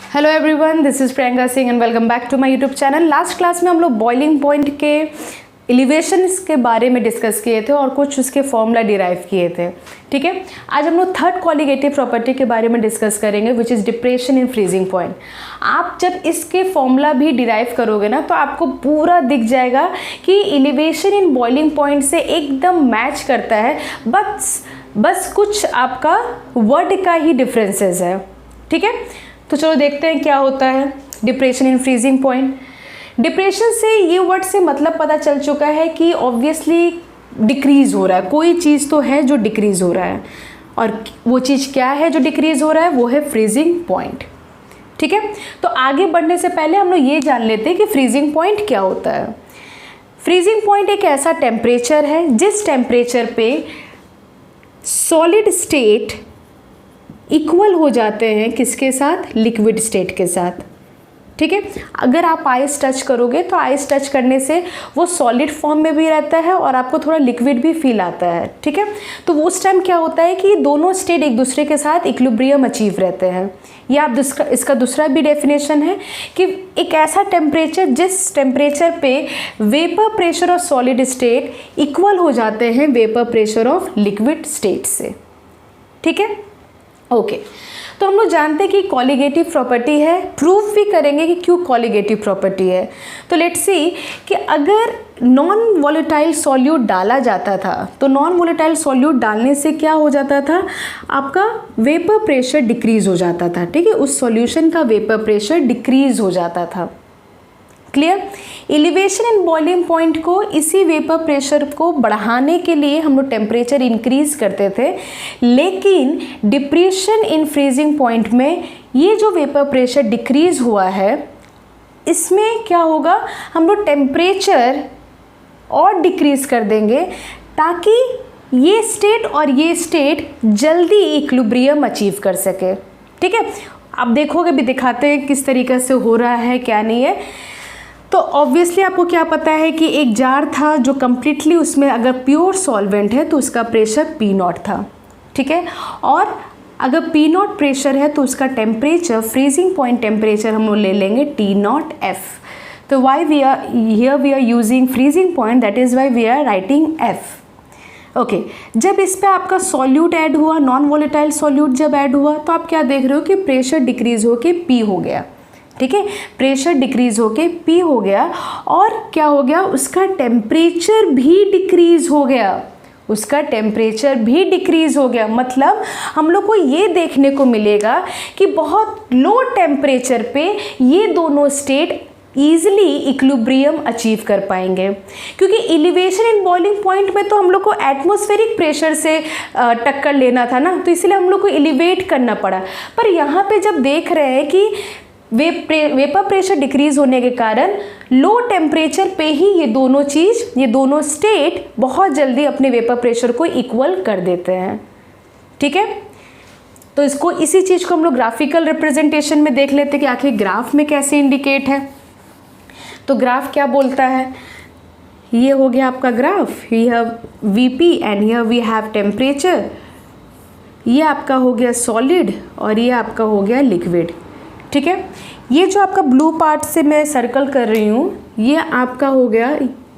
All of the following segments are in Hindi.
Hello everyone, this is Priyanka Singh and welcome back to my YouTube channel. Last class में हम लोग बॉइलिंग पॉइंट के एलिवेशंस के बारे में डिस्कस किए थे और कुछ उसके फॉर्मूला डिराइव किए थे। ठीक है, आज हम लोग थर्ड कॉलिगेटिव प्रॉपर्टी के बारे में डिस्कस करेंगे which is depression in freezing point. आप जब इसके फॉर्मूला भी डिराइव करोगे ना तो आपको पूरा दिख जाएगा कि एलिवेशन इन बॉइलिंग पॉइंट से एकदम मैच करता है, बस कुछ आपका वर्ड का ही डिफरेंसेस है। ठीक है, तो चलो देखते हैं क्या होता है depression in freezing point. Depression से ये वर्ड से मतलब पता चल चुका है कि ऑब्वियसली डिक्रीज़ हो रहा है, कोई चीज़ तो है जो डिक्रीज़ हो रहा है, और वो चीज़ क्या है जो डिक्रीज़ हो रहा है, वो है फ्रीजिंग पॉइंट। ठीक है, तो आगे बढ़ने से पहले हम लोग ये जान लेते हैं कि फ्रीजिंग पॉइंट क्या होता है। फ्रीजिंग पॉइंट एक ऐसा टेम्परेचर है जिस टेम्परेचर पे सॉलिड स्टेट इक्वल हो जाते हैं किसके साथ, लिक्विड स्टेट के साथ। ठीक है, अगर आप आइस टच करोगे तो आइस टच करने से वो सॉलिड फॉर्म में भी रहता है और आपको थोड़ा लिक्विड भी फील आता है। ठीक है, तो उस टाइम क्या होता है कि दोनों स्टेट एक दूसरे के साथ इक्विलिब्रियम अचीव रहते हैं। या आप इसका दूसरा भी डेफिनेशन है कि एक ऐसा टेम्परेचर जिस टेम्परेचर पे vapour pressure of solid state equal हो जाते हैं vapour pressure of liquid state से। ठीक है, ओके, तो हम लोग जानते हैं कि कॉलिगेटिव प्रॉपर्टी है, प्रूफ भी करेंगे कि क्यों कॉलिगेटिव प्रॉपर्टी है। तो लेट्स सी कि अगर नॉन वॉलेटाइल सॉल्यूट डाला जाता था तो नॉन वॉलेटाइल सॉल्यूट डालने से क्या हो जाता था, आपका वेपर प्रेशर डिक्रीज हो जाता था। ठीक है, उस सॉल्यूशन का वेपर प्रेशर डिक्रीज हो जाता था। Clear. Elevation in boiling point को इसी वेपर प्रेशर को बढ़ाने के लिए हम लोग टेम्परेचर इंक्रीज करते थे, लेकिन डिप्रेशन इन फ्रीजिंग पॉइंट में ये जो वेपर प्रेशर डिक्रीज हुआ है इसमें क्या होगा, हम लोग टेम्परेचर और डिक्रीज कर देंगे ताकि ये स्टेट और ये स्टेट जल्दी इक्विलिब्रियम अचीव कर सके। ठीक है, आप देखोगे भी, दिखाते हैं किस तरीके से हो रहा है क्या नहीं है। तो ऑब्वियसली आपको क्या पता है कि एक जार था जो कम्प्लीटली उसमें अगर प्योर सॉल्वेंट है तो उसका प्रेशर P0 था। ठीक है, और अगर P0 प्रेशर है तो उसका टेम्परेचर, फ्रीजिंग पॉइंट टेम्परेचर हम लोग ले लेंगे T0F। तो why we are using freezing point, that is why we are writing F। Okay, जब इस पे आपका सॉल्यूट ऐड हुआ, नॉन वॉलेटाइल सॉल्यूट जब ऐड हुआ तो आप क्या देख रहे हो कि प्रेशर डिक्रीज होके P हो गया। ठीक है, प्रेशर डिक्रीज होके P हो गया और क्या हो गया, उसका टेम्परेचर भी डिक्रीज हो गया, उसका टेम्परेचर भी डिक्रीज हो गया। मतलब हम लोग को ये देखने को मिलेगा कि बहुत लो टेम्परेचर पे ये दोनों स्टेट ईजिली इक्विलिब्रियम अचीव कर पाएंगे, क्योंकि एलिवेशन इन बॉइलिंग पॉइंट में तो हम लोग को एटमॉस्फेरिक प्रेशर से टक्कर लेना था ना, तो इसलिए हम लोग को एलिवेट करना पड़ा। पर यहाँ पे जब देख रहे हैं कि वेपर प्रेशर डिक्रीज होने के कारण लो टेम्परेचर पे ही ये दोनों स्टेट बहुत जल्दी अपने वेपर प्रेशर को इक्वल कर देते हैं। ठीक है, तो इसको, इसी चीज़ को हम लोग ग्राफिकल रिप्रेजेंटेशन में देख लेते हैं कि आखिर ग्राफ में कैसे इंडिकेट है। तो ग्राफ क्या बोलता है, ये हो गया आपका graph, here Vp and here we have temperature. ये आपका हो गया सॉलिड और ये आपका हो गया लिक्विड। ठीक है, ये जो आपका ब्लू पार्ट से मैं सर्कल कर रही हूँ ये आपका हो गया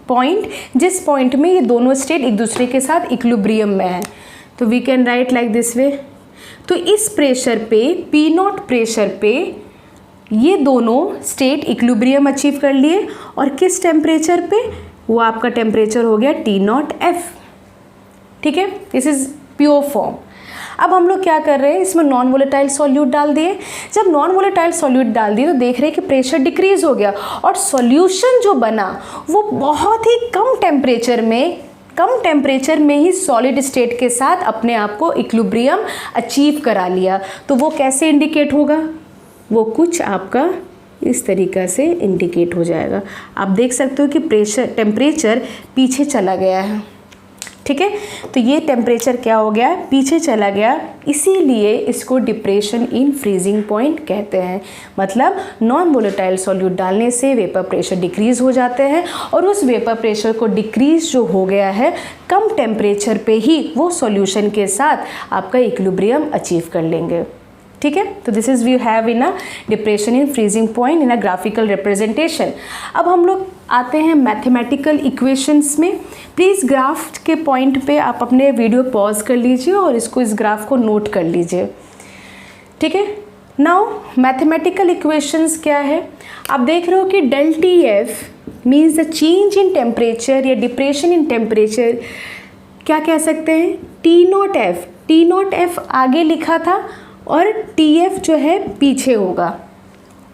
पॉइंट, जिस पॉइंट में ये दोनों स्टेट एक दूसरे के साथ इक्विलिब्रियम में है। तो we can write like this way. तो इस प्रेशर पे, P0 प्रेशर पे ये दोनों स्टेट इक्विलिब्रियम अचीव कर लिए, और किस टेम्परेचर पे, वो आपका टेम्परेचर हो गया T0F। ठीक है, दिस इज प्योर फॉर्म। अब हम लोग क्या कर रहे हैं, इसमें नॉन वोलेटाइल सॉल्यूट डाल दिए। जब नॉन वोलेटाइल सॉल्यूट डाल दिए तो देख रहे हैं कि प्रेशर डिक्रीज हो गया और सॉल्यूशन जो बना वो बहुत ही कम टेम्परेचर में ही सॉलिड स्टेट के साथ अपने आप को इक्विलिब्रियम अचीव करा लिया। तो वो कैसे इंडिकेट होगा, वो कुछ आपका इस तरीक़ा से इंडिकेट हो जाएगा। आप देख सकते हो कि टेम्परेचर पीछे चला गया है। ठीक है, तो ये टेम्परेचर क्या हो गया, पीछे चला गया, इसीलिए इसको डिप्रेशन इन फ्रीजिंग पॉइंट कहते हैं। मतलब नॉन वोलेटाइल सॉल्यूट डालने से वेपर प्रेशर डिक्रीज हो जाते हैं और उस वेपर प्रेशर को डिक्रीज जो हो गया है कम टेम्परेचर पे ही वो सॉल्यूशन के साथ आपका इक्विलिब्रियम अचीव कर लेंगे। ठीक है। तो this is we have in a depression in freezing point in a graphical representation. अब हम लोग आते हैं मैथमेटिकल इक्वेशंस में। प्लीज़ ग्राफ के पॉइंट पे आप अपने वीडियो पॉज कर लीजिए और इस ग्राफ को नोट कर लीजिए, ठीक है। नाउ मैथमेटिकल इक्वेशंस क्या है, आप देख रहे हो कि del T F means the change in temperature या डिप्रेशन इन टेम्परेचर, क्या कह सकते हैं, T not F. T not F आगे लिखा था और टी एफ जो है पीछे होगा,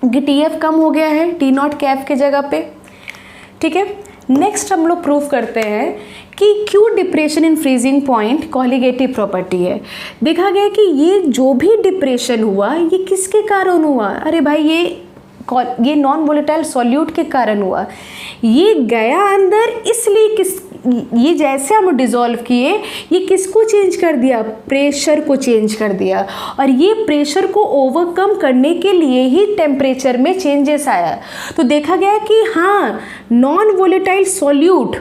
क्योंकि टी एफ कम हो गया है टी नॉट के एफ के जगह पे, ठीक है। नेक्स्ट हम लोग प्रूव करते हैं कि क्यों depression in freezing point colligative property है। देखा गया कि ये जो भी डिप्रेशन हुआ ये किसके कारण हुआ, अरे भाई ये नॉन वोलेटाइल सॉल्यूट के कारण हुआ। ये गया अंदर, इसलिए ये जैसे हम डिज़ोल्व किए ये किसको चेंज कर दिया, प्रेशर को चेंज कर दिया, और ये प्रेशर को ओवरकम करने के लिए ही टेम्परेचर में चेंजेस आया। तो देखा गया कि हाँ, नॉन वोलेटाइल सॉल्यूट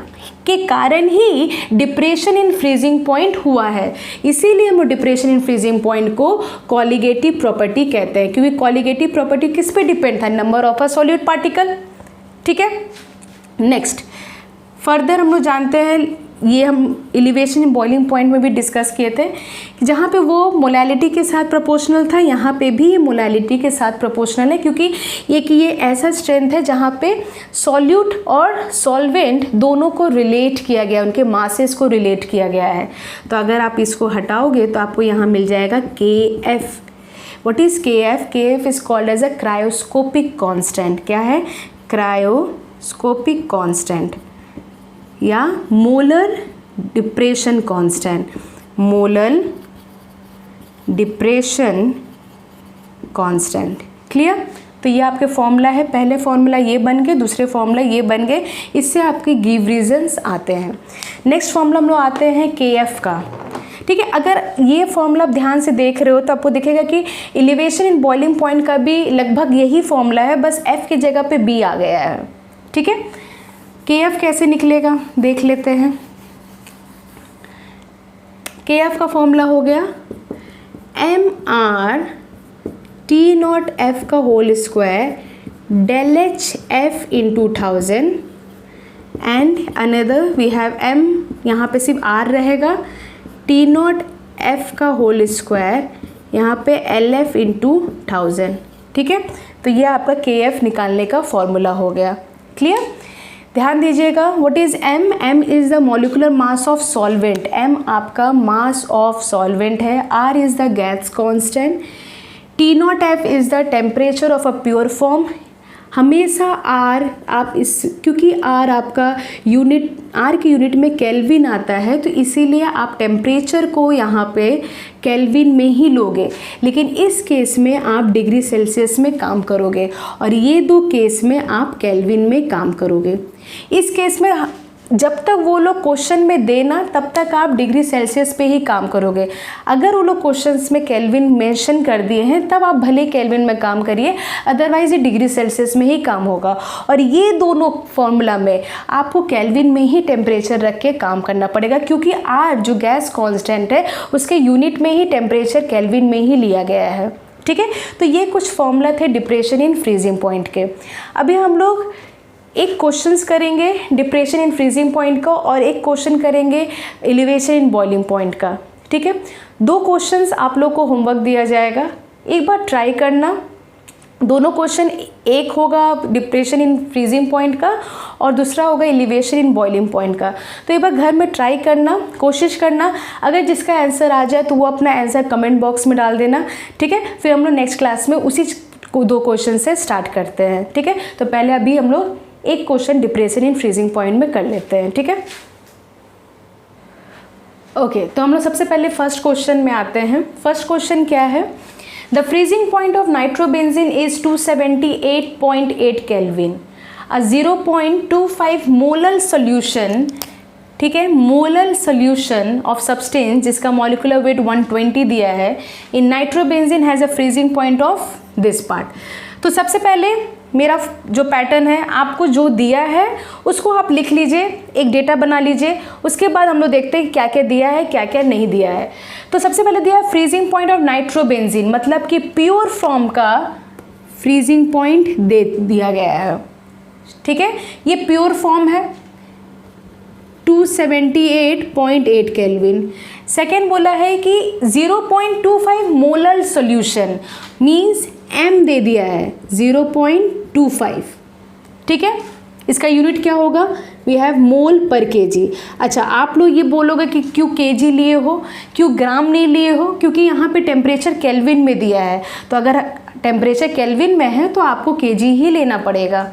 के कारण ही डिप्रेशन इन फ्रीजिंग पॉइंट हुआ है। इसीलिए हम डिप्रेशन इन फ्रीजिंग पॉइंट को कॉलिगेटिव प्रॉपर्टी कहते हैं, क्योंकि कॉलिगेटिव प्रॉपर्टी किस पे डिपेंड था, number of a solute particle, ठीक है। नेक्स्ट फर्दर हम लोग जानते हैं, ये हम एलिवेशन इन बॉइलिंग पॉइंट में भी डिस्कस किए थे, जहाँ पे वो मोलैलिटी के साथ प्रोपोर्शनल था, यहाँ पे भी ये मोलैलिटी के साथ प्रोपोर्शनल है, क्योंकि ये ऐसा स्ट्रेंथ है जहाँ पे सॉल्यूट और सॉल्वेंट दोनों को रिलेट किया गया, उनके मासेस को रिलेट किया गया है। तो अगर आप इसको हटाओगे तो आपको यहाँ मिल जाएगा K F. What is K F? K F is called as a cryoscopic constant. क्या है? क्रायोस्कोपिक कॉन्स्टेंट या molar depression constant, molar depression constant. Clear? तो ये आपके फॉर्मूला है, पहले फॉर्मूला ये बन गए, दूसरे फॉर्मूला ये बन गए, इससे आपके गिव रीजंस आते हैं। नेक्स्ट फॉर्मूला हम लोग आते हैं के एफ का, ठीक है। अगर ये फॉर्मूला आप ध्यान से देख रहे हो तो आपको दिखेगा कि एलिवेशन इन बॉइलिंग पॉइंट का भी लगभग यही फॉर्मूला है, बस एफ की जगह पे बी आ गया है, ठीक है। के एफ कैसे निकलेगा देख लेते हैं। के एफ का फॉर्मूला हो गया M R T not F का whole square del H F into 1000 and another we have M, यहाँ पे सिर्फ आर रहेगा, टी नॉट एफ का होल स्क्वायर यहाँ पे एल एफ इंटू 1000, ठीक है। तो ये आपका के एफ निकालने का फॉर्मूला हो गया। क्लियर? ध्यान दीजिएगा, what is M? M is the molecular mass of solvent, M आपका मास ऑफ सॉल्वेंट है। R is the gas constant, T not F is the temperature of a pure form. हमेशा आर आप क्योंकि आर आपका यूनिट, आर की यूनिट में केल्विन आता है, तो इसीलिए आप टेम्परेचर को यहाँ पे केल्विन में ही लोगे, लेकिन इस केस में आप डिग्री सेल्सियस में काम करोगे और ये दो केस में आप केल्विन में काम करोगे। इस केस में जब तक वो लोग क्वेश्चन में देना तब तक आप डिग्री सेल्सियस पे ही काम करोगे। अगर वो लोग क्वेश्चंस में केल्विन मेंशन कर दिए हैं तब आप भले केल्विन में काम करिए, अदरवाइज ये डिग्री सेल्सियस में ही काम होगा। और ये दोनों फॉर्मूला में आपको केल्विन में ही टेम्परेचर रख के काम करना पड़ेगा, क्योंकि आर जो गैस कांस्टेंट है उसके यूनिट में ही टेम्परेचर केल्विन में ही लिया गया है, ठीक है। तो ये कुछ फॉर्मूला थे डिप्रेशन इन फ्रीजिंग पॉइंट के। अभी हम लोग एक क्वेश्चंस करेंगे डिप्रेशन इन फ्रीजिंग पॉइंट का और एक क्वेश्चन करेंगे एलिवेशन इन बॉइलिंग पॉइंट का, ठीक है। दो क्वेश्चंस आप लोग को होमवर्क दिया जाएगा, एक बार ट्राई करना। दोनों क्वेश्चन, एक होगा डिप्रेशन इन फ्रीजिंग पॉइंट का और दूसरा होगा एलिवेशन इन बॉइलिंग पॉइंट का। तो एक बार घर में ट्राई करना, कोशिश करना। अगर जिसका आंसर आ जाए तो वो अपना आंसर कमेंट बॉक्स में डाल देना, ठीक है। फिर हम लोग नेक्स्ट क्लास में उसी दो क्वेश्चन से स्टार्ट करते हैं, ठीक है। तो पहले अभी हम लोग एक question depression in freezing point में कर लेते हैं, ठीक है। ओके, तो हम लोग सबसे पहले फर्स्ट क्वेश्चन में आते हैं। फर्स्ट क्वेश्चन क्या है? The freezing point of nitrobenzene is 278.8 kelvin. A 0.25 molar solution, ठीक है, मोलर सोल्यूशन ऑफ सब्सटेंस जिसका मॉलिक्यूलर वेट 120 दिया है in nitrobenzene has a freezing point of this part. तो सबसे पहले मेरा जो पैटर्न है, आपको जो दिया है उसको आप लिख लीजिए, एक डेटा बना लीजिए। उसके बाद हम लोग देखते हैं क्या क्या दिया है, क्या क्या नहीं दिया है। तो सबसे पहले दिया है फ्रीजिंग पॉइंट ऑफ नाइट्रोबेंजीन, मतलब कि प्योर फॉर्म का फ्रीजिंग पॉइंट दे दिया गया है। ठीक है, ये प्योर फॉर्म है 278.8 केल्विन। सेकेंड बोला है कि 0.25 मोलर सॉल्यूशन, मीन्स m दे दिया है 0.25। ठीक है, इसका यूनिट क्या होगा, वी हैव मोल पर केजी। अच्छा, आप लोग ये बोलोगे कि क्यों केजी लिए हो, क्यों ग्राम नहीं लिए हो, क्योंकि यहाँ पे टेम्परेचर केल्विन में दिया है। तो अगर टेम्परेचर केल्विन में है तो आपको केजी ही लेना पड़ेगा।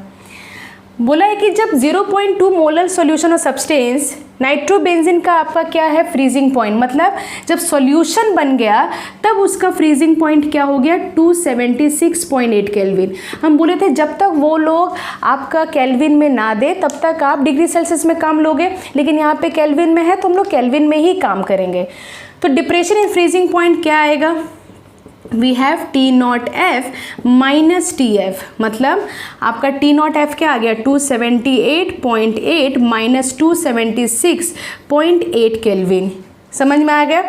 बोला है कि जब 0.2 molar solution of substance, nitrobenzene का आपका क्या है फ्रीजिंग पॉइंट, मतलब जब सॉल्यूशन बन गया तब उसका फ्रीजिंग पॉइंट क्या हो गया 276.8 केल्विन। हम बोले थे जब तक वो लोग आपका केल्विन में ना दे तब तक आप डिग्री सेल्सियस में काम लोगे, लेकिन यहाँ पे केल्विन में है तो हम लोग केल्विन में ही काम करेंगे। तो डिप्रेशन इन फ्रीजिंग पॉइंट क्या आएगा, we have T0F minus TF, मतलब आपका T0F क्या आ गया 278.8 माइनस 276.8 केल्विन। समझ में आ गया,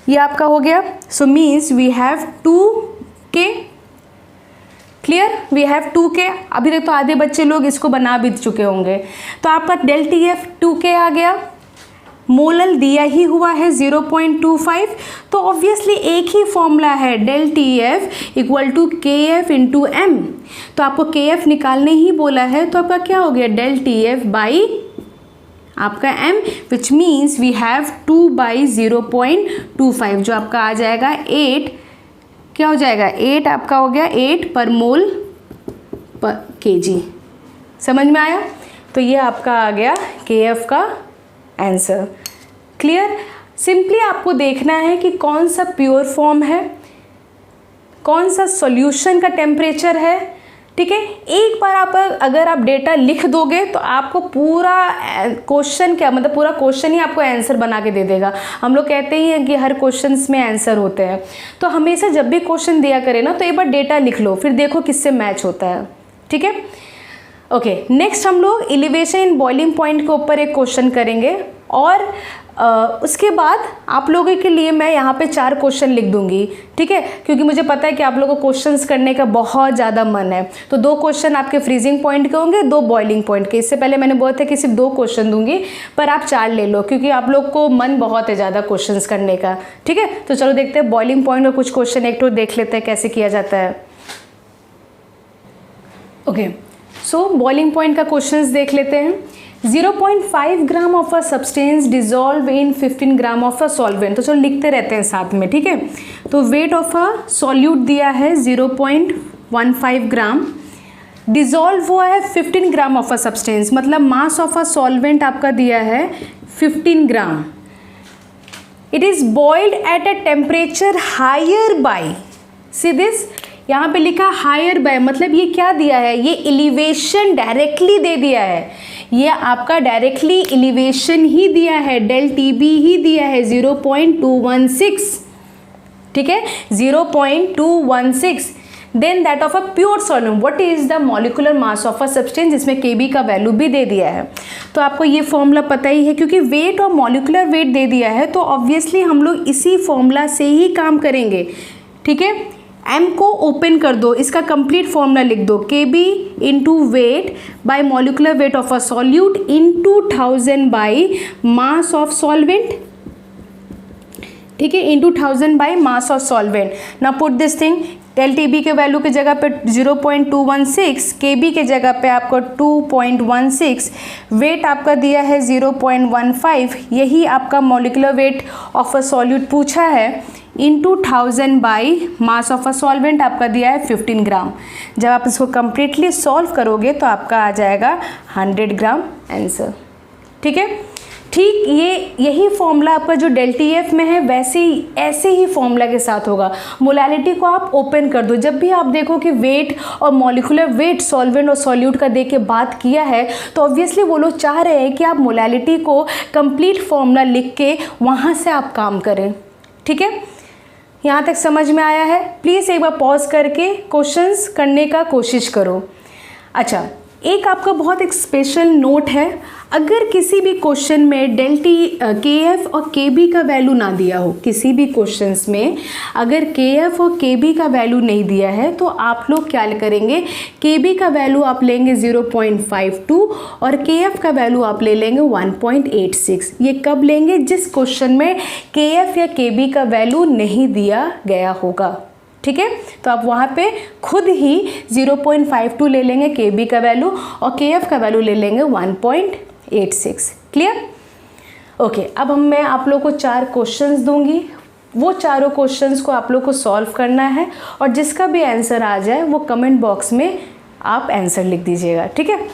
ये आपका हो गया। So means we have 2K। Clear, we have 2K। अभी तक तो आधे बच्चे लोग इसको बना भी चुके होंगे। तो आपका डेल TF 2K आ गया, मोलल दिया ही हुआ है 0.25, तो ऑब्वियसली एक ही फॉर्मूला है del TF equal to KF into M। तो आपको KF निकालने ही बोला है, तो आपका क्या हो गया डेल TF बाई आपका M, which means we have 2 by 0.25, जो आपका आ जाएगा 8। क्या हो जाएगा 8, आपका हो गया 8 पर मोल पर kg। समझ में आया, तो ये आपका आ गया KF का आंसर। क्लियर, सिंपली आपको देखना है कि कौन सा प्योर फॉर्म है, कौन सा सॉल्यूशन का टेम्परेचर है। ठीक है, एक बार आप अगर आप डेटा लिख दोगे तो आपको पूरा क्वेश्चन क्या, मतलब पूरा क्वेश्चन ही आपको आंसर बना के दे देगा। हम लोग कहते ही हैं कि हर क्वेश्चन में आंसर होते हैं, तो हमेशा जब भी क्वेश्चन दिया करें ना तो एक बार डेटा लिख लो, फिर देखो किससे मैच होता है। ठीक है, ओके, नेक्स्ट हम लोग एलिवेशन इन बॉइलिंग पॉइंट के ऊपर एक क्वेश्चन करेंगे, और उसके बाद आप लोगों के लिए मैं यहाँ पे 4 क्वेश्चन लिख दूंगी। ठीक है, क्योंकि मुझे पता है कि आप लोगों को क्वेश्चंस करने का बहुत ज़्यादा मन है। तो 2 क्वेश्चन आपके फ्रीजिंग पॉइंट के होंगे, 2 बॉइलिंग पॉइंट के। इससे पहले मैंने बोला था कि सिर्फ 2 क्वेश्चन दूंगी, पर आप 4 ले लो, क्योंकि आप लोग को मन बहुत है ज़्यादा क्वेश्चन करने का। ठीक है, तो चलो देखते हैं बॉइलिंग पॉइंट में कुछ क्वेश्चन एक तो देख लेते हैं कैसे किया जाता है। ओके, सो बॉइलिंग पॉइंट का क्वेश्चंस देख लेते हैं। 0.5 gram of a substance dissolve in 15 gram of a solvent. तो चलो लिखते रहते हैं साथ में। ठीक है, तो वेट ऑफ अ सॉल्यूट दिया है 0.15 ग्राम, डिजॉल्व हुआ है 15 ग्राम ऑफ अ सब्सटेंस, मतलब मास ऑफ अ सॉल्वेंट आपका दिया है 15 gram. It is boiled at a temperature higher by, see this, यहाँ पे लिखा हायर बाय, मतलब ये क्या दिया है, ये एलिवेशन डायरेक्टली दे दिया है, ये आपका डायरेक्टली एलिवेशन ही दिया है, डेल TB ही दिया है 0.216। ठीक है, 0.216। Then that of a pure solvent, what is the molecular mass of a substance, जिसमें KB का वैल्यू भी दे दिया है। तो आपको ये फॉर्मूला पता ही है, क्योंकि वेट और मॉलिक्यूलर वेट दे दिया है, तो ऑब्वियसली हम लोग इसी फॉर्मूला से ही काम करेंगे। ठीक है, M को ओपन कर दो, इसका कंप्लीट फॉर्मूला लिख दो, KB into weight by molecular weight of a solute into 1000 by mass of solvent. ठीक है, into 1000 by mass of solvent. Now put this thing, del TB के वैल्यू की जगह पे 0.216, KB के जगह पे आपको 2.16, वेट आपका दिया है 0.15, यही आपका molecular weight of a solute पूछा है, into 1000 by mass of a solvent आपका दिया है 15 ग्राम। जब आप इसको कम्प्लीटली सॉल्व करोगे तो आपका आ जाएगा 100 ग्राम आंसर। ठीक है, ठीक यही फॉर्मूला आपका जो डेल TF में है वैसे ही ऐसे ही फॉर्मूला के साथ होगा। मोलालिटी को आप ओपन कर दो, जब भी आप देखो कि वेट और मॉलिकुलर वेट सॉल्वेंट और सॉल्यूट का दे के बात किया है, तो ऑब्वियसली वो लोग चाह रहे हैं कि आप मोलालिटी को कंप्लीट फॉर्मूला लिख के वहाँ से आप काम करें। ठीक है, यहाँ तक समझ में आया है? प्लीज़ एक बार पॉज करके क्वेश्चंस करने का कोशिश करो। अच्छा, एक आपका बहुत एक स्पेशल नोट है, अगर किसी भी क्वेश्चन में डेल टी के एफ और के बी का वैल्यू ना दिया हो, किसी भी क्वेश्चंस में अगर के एफ और के बी का वैल्यू नहीं दिया है तो आप लोग क्या करेंगे, के बी का वैल्यू आप लेंगे 0.52 और के एफ का वैल्यू आप ले लेंगे 1.86। ये कब लेंगे? जिस क्वेश्चन में के एफ या के बी का वैल्यू नहीं दिया गया होगा। ठीक है, तो आप वहाँ पे खुद ही 0.52 ले लेंगे के बी का वैल्यू और के एफ का वैल्यू ले लेंगे 1.86। क्लियर? ओके, अब मैं आप लोग को 4 क्वेश्चंस दूंगी, वो चारों क्वेश्चंस को आप लोग को सॉल्व करना है और जिसका भी आंसर आ जाए वो कमेंट बॉक्स में आप आंसर लिख दीजिएगा। ठीक है,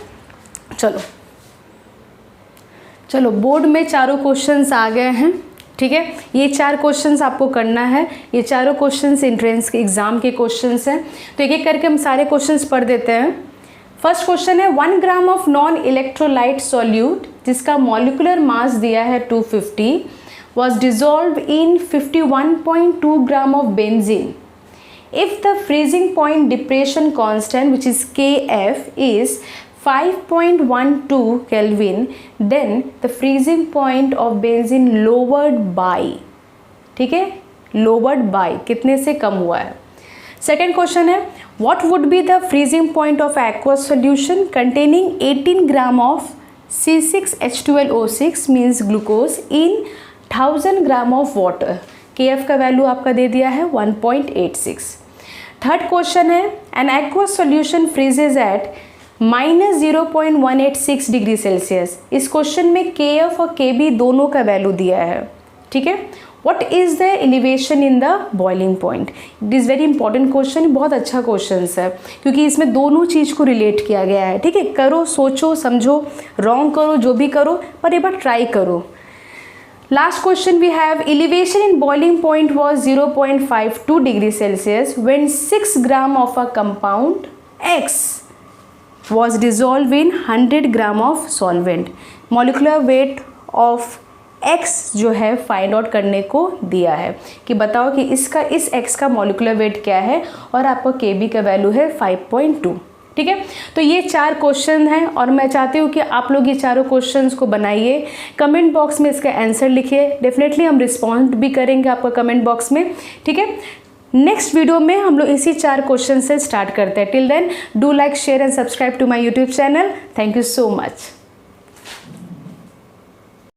चलो बोर्ड में चारों क्वेश्चंस आ गए हैं। ठीक है, ये 4 क्वेश्चंस आपको करना है, ये चारों क्वेश्चंस एंट्रेंस के एग्जाम के क्वेश्चंस हैं। तो एक एक करके हम सारे क्वेश्चंस पढ़ देते हैं। फर्स्ट क्वेश्चन है 1 gram of non electrolyte solute जिसका मॉलिक्यूलर मास दिया है 250 was dissolved in 51.2 gram of benzene. If the freezing point depression constant, which is Kf, is 5.12 Kelvin, then the freezing point of benzene lowered by, ठीक है, lowered by कितने से कम हुआ है। सेकेंड क्वेश्चन है what would be the freezing point of aqueous solution containing 18 gram of C6H12O6 means glucose in 1000 gram of water. Kf का वैल्यू आपका दे दिया है 1.86। थर्ड क्वेश्चन है an aqueous solution freezes at -0.186 degree Celsius. इस क्वेश्चन में Kf और Kb दोनों का वैल्यू दिया है। ठीक है, what is the elevation in the boiling point. It is very important question, बहुत अच्छा क्वेश्चन है क्योंकि इसमें दोनों चीज़ को रिलेट किया गया है। ठीक है, करो, सोचो, समझो, रॉन्ग करो, जो भी करो, पर एक बार ट्राई करो। Last question we have elevation in boiling point was 0.52 degree Celsius when 6 gram of a compound X was dissolved in 100 gram of solvent. Molecular weight of X जो है फाइंड आउट करने को दिया है कि बताओ कि इसका इस X का मॉलिकुलर वेट क्या है और आपका Kb का वैल्यू है 5.2। ठीक है, तो ये 4 क्वेश्चन हैं और मैं चाहती हूँ कि आप लोग ये चारों क्वेश्चंस को बनाइए, कमेंट बॉक्स में इसका आंसर लिखिए। डेफिनेटली हम रिस्पॉन्ड भी करेंगे आपका कमेंट बॉक्स में। ठीक है, नेक्स्ट वीडियो में हम लोग इसी 4 क्वेश्चन से स्टार्ट करते हैं। Till then do like, share and subscribe to my YouTube channel. Thank you so much.